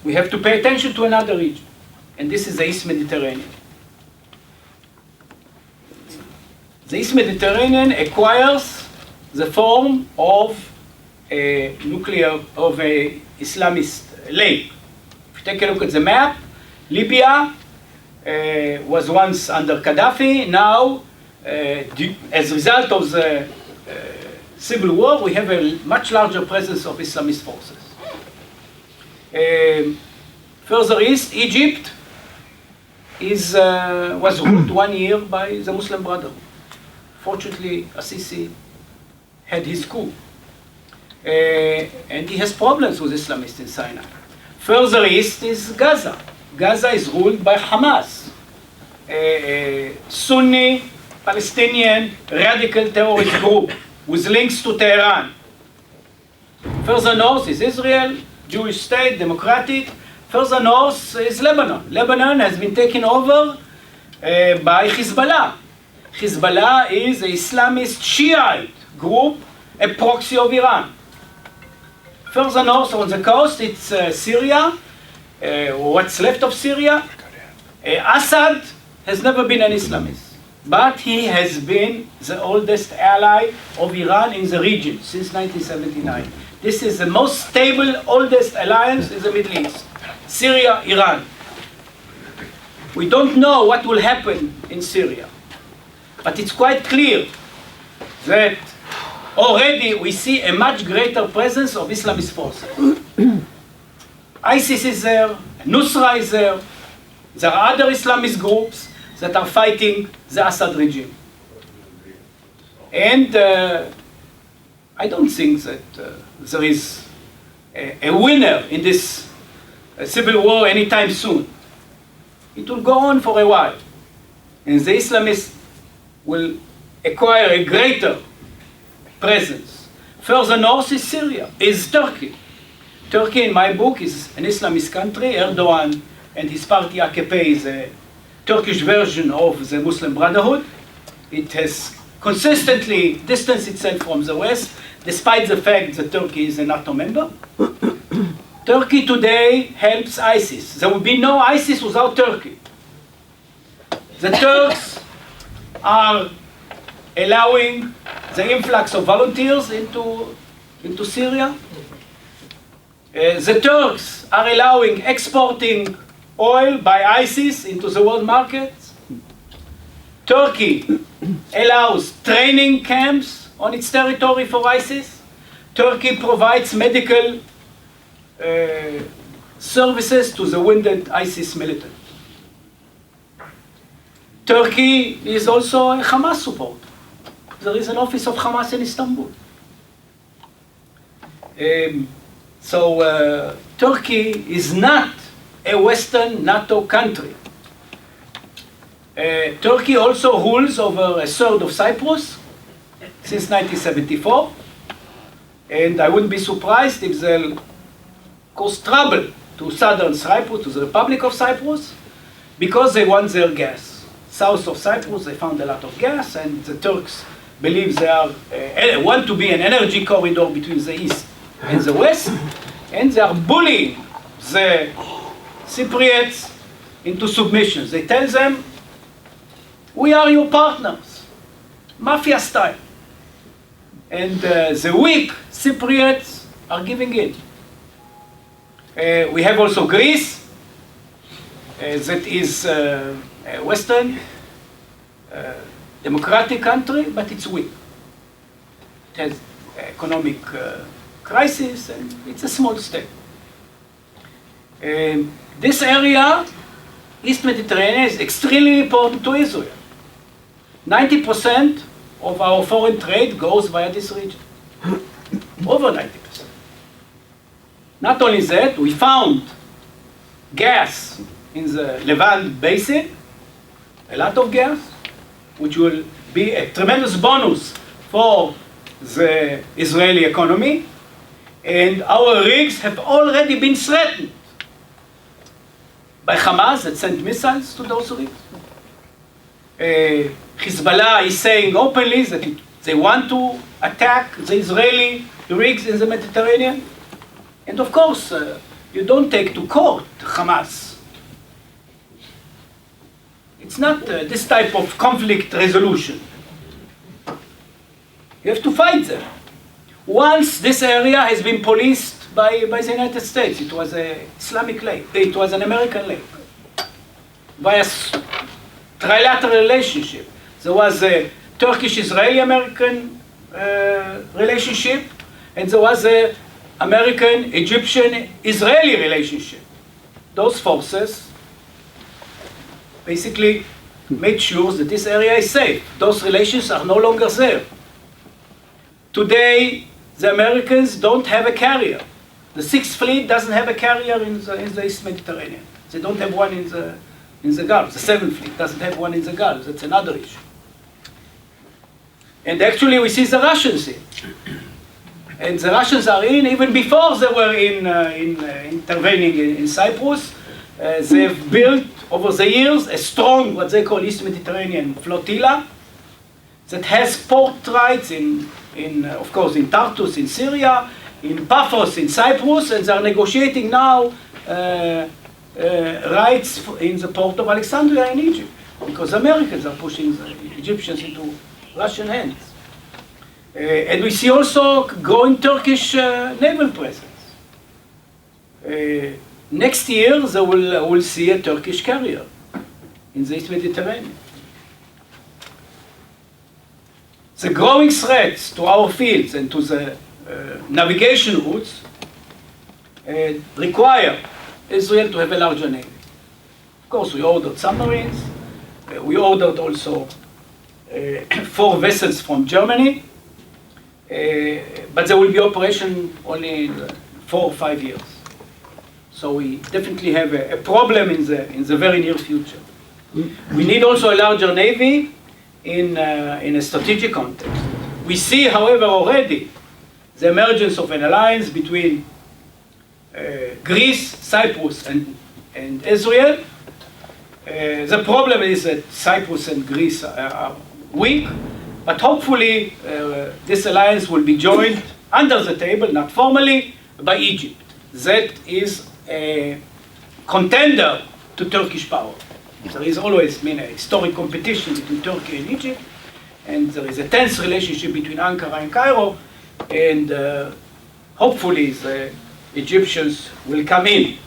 we have to pay attention to another region, and this is the East Mediterranean. The East Mediterranean acquires the form of a Islamist lake. If you take a look at the map, Libya was once under Gaddafi. Now, as a result of the civil war, we have a much larger presence of Islamist forces. Further east, Egypt was ruled 1 year by the Muslim Brotherhood. Fortunately, Assisi had his coup. And he has problems with Islamists in Sinai. Further east is Gaza. Gaza is ruled by Hamas, a Sunni, Palestinian, radical terrorist group with links to Tehran. Further north is Israel, Jewish state, democratic. Further north is Lebanon. Lebanon has been taken over by Hezbollah. Hezbollah is an Islamist Shiite group, a proxy of Iran. Further north on the coast, it's Syria, what's left of Syria. Assad has never been an Islamist, but he has been the oldest ally of Iran in the region since 1979. This is the most stable, oldest alliance in the Middle East. Syria, Iran. We don't know what will happen in Syria, but it's quite clear that already we see a much greater presence of Islamist forces. ISIS is there, Nusra is there. There are other Islamist groups that are fighting the Assad regime. And I don't think that there is a winner in this civil war anytime soon. It will go on for a while. And the Islamists will acquire a greater presence. Further north is Syria, is Turkey. Turkey, in my book, is an Islamist country. Erdogan and his party AKP is a Turkish version of the Muslim Brotherhood. It has consistently distanced itself from the West, despite the fact that Turkey is a NATO member. Turkey today helps ISIS. There would be no ISIS without Turkey. The Turks are allowing the influx of volunteers into Syria. The Turks are allowing exporting oil by ISIS into the world markets. Turkey allows training camps on its territory for ISIS. Turkey provides medical services to the wounded ISIS militants. Turkey is also a Hamas supporter. There is an office of Hamas in Istanbul. So Turkey is not a Western NATO country. Turkey also rules over a third of Cyprus since 1974. And I wouldn't be surprised if they'll cause trouble to southern Cyprus, to the Republic of Cyprus, because they want their gas. South of Cyprus, they found a lot of gas, and the Turks believe they want to be an energy corridor between the East and the West, and they are bullying the Cypriots into submission. They tell them, we are your partners, mafia style. And the weak Cypriots are giving in. We have also Greece, that is a Western democratic country, but it's weak. It has economic crisis, and it's a small state. This area, East Mediterranean, is extremely important to Israel. 90% of our foreign trade goes via this region. Over 90%. Not only that, we found gas in the Levant basin, a lot of gas, which will be a tremendous bonus for the Israeli economy. And our rigs have already been threatened by Hamas that sent missiles to those rigs. Hezbollah is saying openly that they want to attack the Israeli rigs in the Mediterranean. And of course, you don't take to court Hamas. It's not this type of conflict resolution. You have to fight them. Once this area has been policed by the United States, it was an Islamic lake, it was an American lake, via trilateral relationship. There was a Turkish-Israeli-American relationship, and there was a American-Egyptian-Israeli relationship. Those forces basically made sure that this area is safe. Those relations are no longer there. Today, the Americans don't have a carrier. The Sixth Fleet doesn't have a carrier in the East Mediterranean. They don't have one in the Gulf. The Seventh Fleet doesn't have one in the Gulf. That's another issue. And actually, we see the Russians in. And the Russians are in even before they were intervening in Cyprus. They've built over the years a strong, what they call East Mediterranean flotilla that has port rights of course, in Tartus in Syria, in Paphos in Cyprus, and they're negotiating now rights in the port of Alexandria in Egypt, because Americans are pushing the Egyptians into Russian hands. And we see also growing Turkish naval presence. Next year, they will see a Turkish carrier in the East Mediterranean. The growing threats to our fields and to the navigation routes require Israel to have a larger navy. Of course, we ordered submarines. We ordered also 4 vessels from Germany. But they will be operation only in 4 or 5 years. So we definitely have a problem in the very near future. We need also a larger navy in a strategic context. We see, however, already the emergence of an alliance between Greece, Cyprus, and Israel. The problem is that Cyprus and Greece are weak, but hopefully this alliance will be joined under the table, not formally, by Egypt. That is a contender to Turkish power. There has always been a historic competition between Turkey and Egypt, and there is a tense relationship between Ankara and Cairo, and hopefully the Egyptians will come in